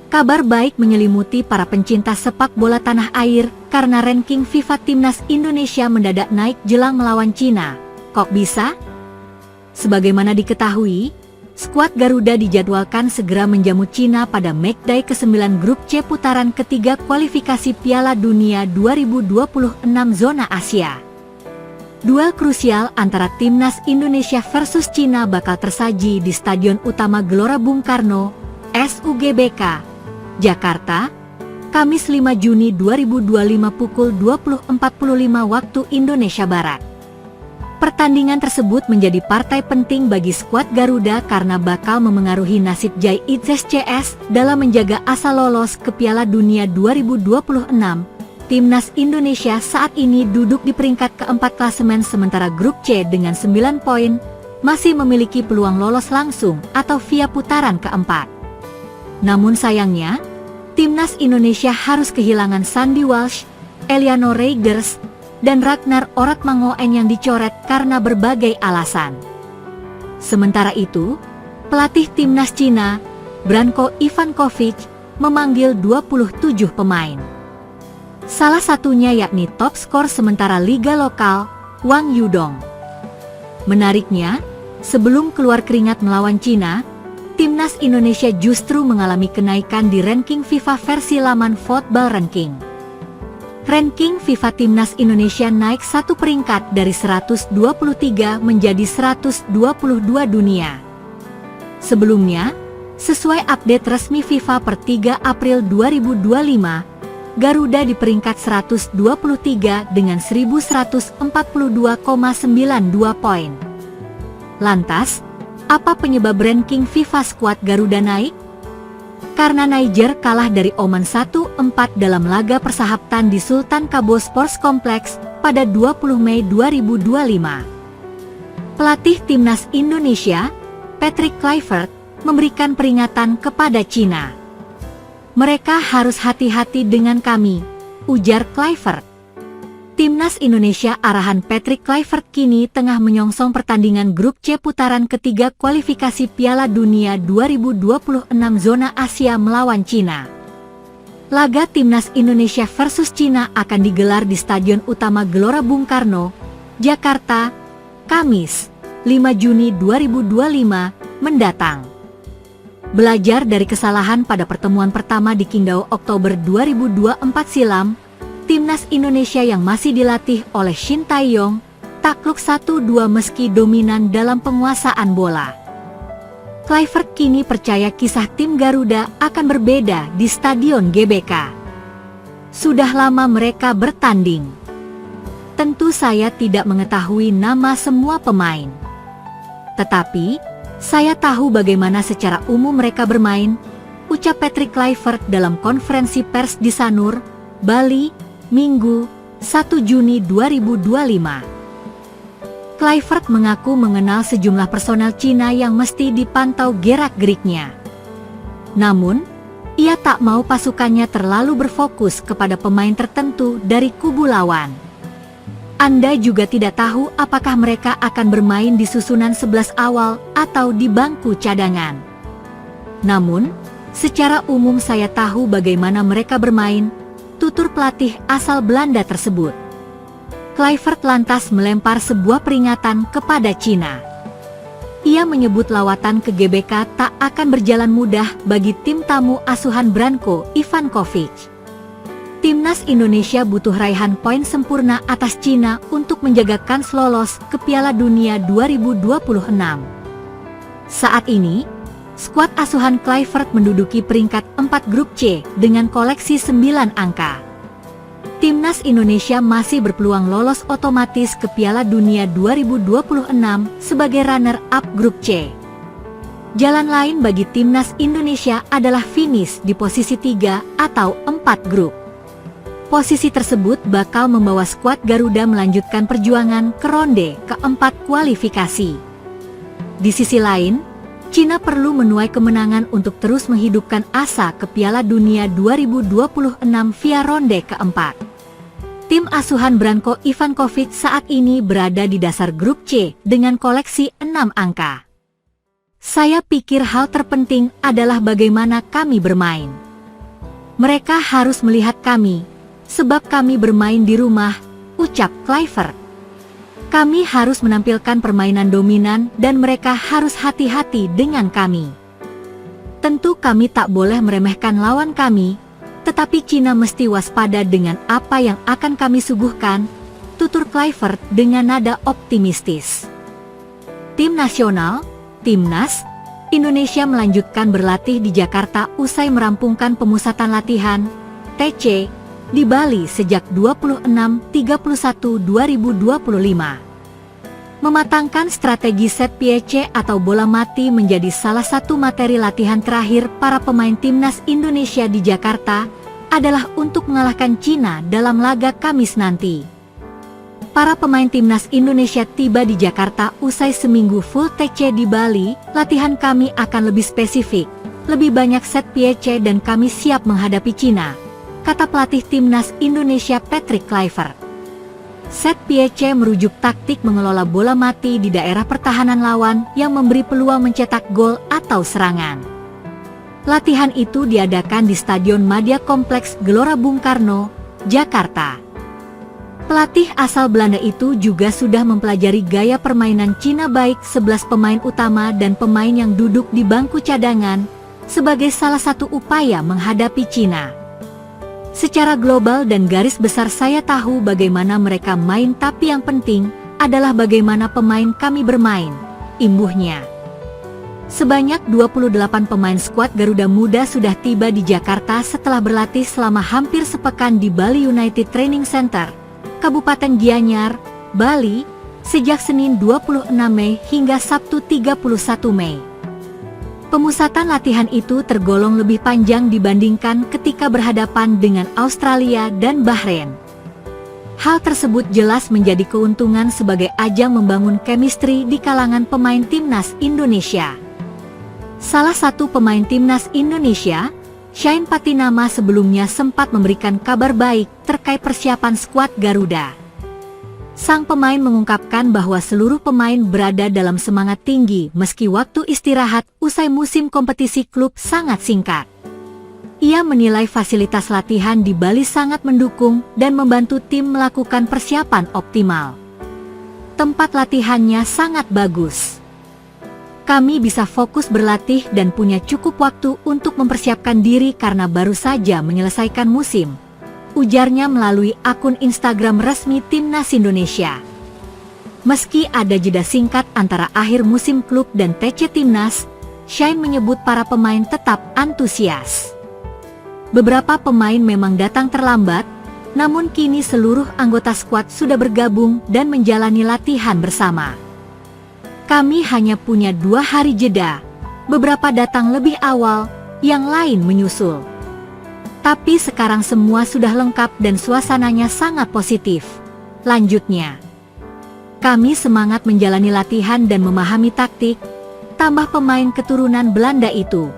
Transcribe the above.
Kabar baik menyelimuti para pencinta sepak bola tanah air karena ranking FIFA Timnas Indonesia mendadak naik jelang melawan Cina. Kok bisa? Sebagaimana diketahui, skuad Garuda dijadwalkan segera menjamu Cina pada matchday ke-9 grup C putaran ketiga kualifikasi Piala Dunia 2026 zona Asia. Duel krusial antara Timnas Indonesia versus Cina bakal tersaji di Stadion Utama Gelora Bung Karno, SUGBK, Jakarta, Kamis 5 Juni 2025 pukul 20.45 waktu Indonesia Barat. Pertandingan tersebut menjadi partai penting bagi skuad Garuda karena bakal memengaruhi nasib Jai Itzes CS dalam menjaga asa lolos ke Piala Dunia 2026. Timnas Indonesia saat ini duduk di peringkat keempat klasemen sementara grup C dengan 9 poin, masih memiliki peluang lolos langsung atau via putaran keempat. Namun sayangnya, Timnas Indonesia harus kehilangan Sandy Walsh, Eliano Reigers, dan Ragnar Oratmangoen yang dicoret karena berbagai alasan. Sementara itu, pelatih Timnas Cina, Branko Ivankovic, memanggil 27 pemain. Salah satunya yakni top skor sementara liga lokal, Wang Yudong. Menariknya, sebelum keluar keringat melawan Cina, Timnas Indonesia justru mengalami kenaikan di ranking FIFA versi laman Football Ranking. Ranking FIFA Timnas Indonesia naik satu peringkat dari 123 menjadi 122 dunia. Sebelumnya, sesuai update resmi FIFA per 3 April 2025, Garuda di peringkat 123 dengan 1142,92 poin. Lantas, apa penyebab ranking FIFA skuad Garuda naik? Karena Niger kalah dari Oman 1-4 dalam laga persahabatan di Sultan Kabo Sports Complex pada 20 Mei 2025. Pelatih Timnas Indonesia, Patrick Kluivert, memberikan peringatan kepada Cina. "Mereka harus hati-hati dengan kami," ujar Kluivert. Timnas Indonesia arahan Patrick Kluivert kini tengah menyongsong pertandingan grup C putaran ketiga kualifikasi Piala Dunia 2026 zona Asia melawan Cina. Laga Timnas Indonesia versus Cina akan digelar di Stadion Utama Gelora Bung Karno, Jakarta, Kamis 5 Juni 2025 mendatang. Belajar dari kesalahan pada pertemuan pertama di Qingdao Oktober 2024 silam, Timnas Indonesia yang masih dilatih oleh Shin Tae-yong takluk 1-2 meski dominan dalam penguasaan bola. Kluivert kini percaya kisah tim Garuda akan berbeda di Stadion GBK. Sudah lama mereka bertanding. Tentu saya tidak mengetahui nama semua pemain. Tetapi, saya tahu bagaimana secara umum mereka bermain, ucap Patrick Kluivert dalam konferensi pers di Sanur, Bali, Minggu, 1 Juni 2025. Kluivert mengaku mengenal sejumlah personel Cina yang mesti dipantau gerak-geriknya. Namun, ia tak mau pasukannya terlalu berfokus kepada pemain tertentu dari kubu lawan. Anda juga tidak tahu apakah mereka akan bermain di susunan 11 awal atau di bangku cadangan. Namun, secara umum saya tahu bagaimana mereka bermain, tutur pelatih asal Belanda tersebut. Kluivert lantas melempar sebuah peringatan kepada Cina. Ia menyebut lawatan ke GBK tak akan berjalan mudah bagi tim tamu asuhan Branko Ivankovic. Timnas Indonesia butuh raihan poin sempurna atas Cina untuk menjaga kans lolos ke Piala Dunia 2026. Saat ini, skuad asuhan Kluivert menduduki peringkat 4 grup C dengan koleksi 9 angka. Timnas Indonesia masih berpeluang lolos otomatis ke Piala Dunia 2026 sebagai runner-up grup C. Jalan lain bagi Timnas Indonesia adalah finish di posisi 3 atau 4 grup. Posisi tersebut bakal membawa skuad Garuda melanjutkan perjuangan ke ronde keempat kualifikasi. Di sisi lain, Cina perlu menuai kemenangan untuk terus menghidupkan asa ke Piala Dunia 2026 via ronde keempat. Tim asuhan Branko Ivankovic saat ini berada di dasar grup C dengan koleksi 6 angka. Saya pikir hal terpenting adalah bagaimana kami bermain. Mereka harus melihat kami, sebab kami bermain di rumah, ucap Kluivert. Kami harus menampilkan permainan dominan dan mereka harus hati-hati dengan kami. Tentu kami tak boleh meremehkan lawan kami, tetapi Cina mesti waspada dengan apa yang akan kami suguhkan, tutur Kluivert dengan nada optimistis. Tim nasional, Timnas, Indonesia melanjutkan berlatih di Jakarta usai merampungkan pemusatan latihan, TC, di Bali sejak 26/31/2025. Mematangkan strategi set piece atau bola mati menjadi salah satu materi latihan terakhir para pemain Timnas Indonesia di Jakarta adalah untuk mengalahkan Cina dalam laga Kamis nanti. Para pemain Timnas Indonesia tiba di Jakarta usai seminggu full TC di Bali. Latihan kami akan lebih spesifik, lebih banyak set piece dan kami siap menghadapi Cina, kata pelatih Timnas Indonesia Patrick Kluivert. Set piece merujuk taktik mengelola bola mati di daerah pertahanan lawan yang memberi peluang mencetak gol atau serangan. Latihan itu diadakan di Stadion Madia Kompleks Gelora Bung Karno, Jakarta. Pelatih asal Belanda itu juga sudah mempelajari gaya permainan Cina baik 11 pemain utama dan pemain yang duduk di bangku cadangan sebagai salah satu upaya menghadapi Cina. Secara global dan garis besar saya tahu bagaimana mereka main, tapi yang penting adalah bagaimana pemain kami bermain, imbuhnya. Sebanyak 28 pemain skuad Garuda Muda sudah tiba di Jakarta setelah berlatih selama hampir sepekan di Bali United Training Center, Kabupaten Gianyar, Bali, sejak Senin 26 Mei hingga Sabtu 31 Mei. Pemusatan latihan itu tergolong lebih panjang dibandingkan ketika berhadapan dengan Australia dan Bahrain. Hal tersebut jelas menjadi keuntungan sebagai ajang membangun chemistry di kalangan pemain Timnas Indonesia. Salah satu pemain Timnas Indonesia, Shane Patinama, sebelumnya sempat memberikan kabar baik terkait persiapan skuad Garuda. Sang pemain mengungkapkan bahwa seluruh pemain berada dalam semangat tinggi meski waktu istirahat usai musim kompetisi klub sangat singkat. Ia menilai fasilitas latihan di Bali sangat mendukung dan membantu tim melakukan persiapan optimal. Tempat latihannya sangat bagus. Kami bisa fokus berlatih dan punya cukup waktu untuk mempersiapkan diri karena baru saja menyelesaikan musim, ujarnya melalui akun Instagram resmi Timnas Indonesia. Meski ada jeda singkat antara akhir musim klub dan TC Timnas, Shane menyebut para pemain tetap antusias. Beberapa pemain memang datang terlambat, namun kini seluruh anggota skuad sudah bergabung dan menjalani latihan bersama. Kami hanya punya 2 hari jeda, beberapa datang lebih awal, yang lain menyusul. Tapi sekarang semua sudah lengkap dan suasananya sangat positif, lanjutnya. Kami semangat menjalani latihan dan memahami taktik, tambah pemain keturunan Belanda itu.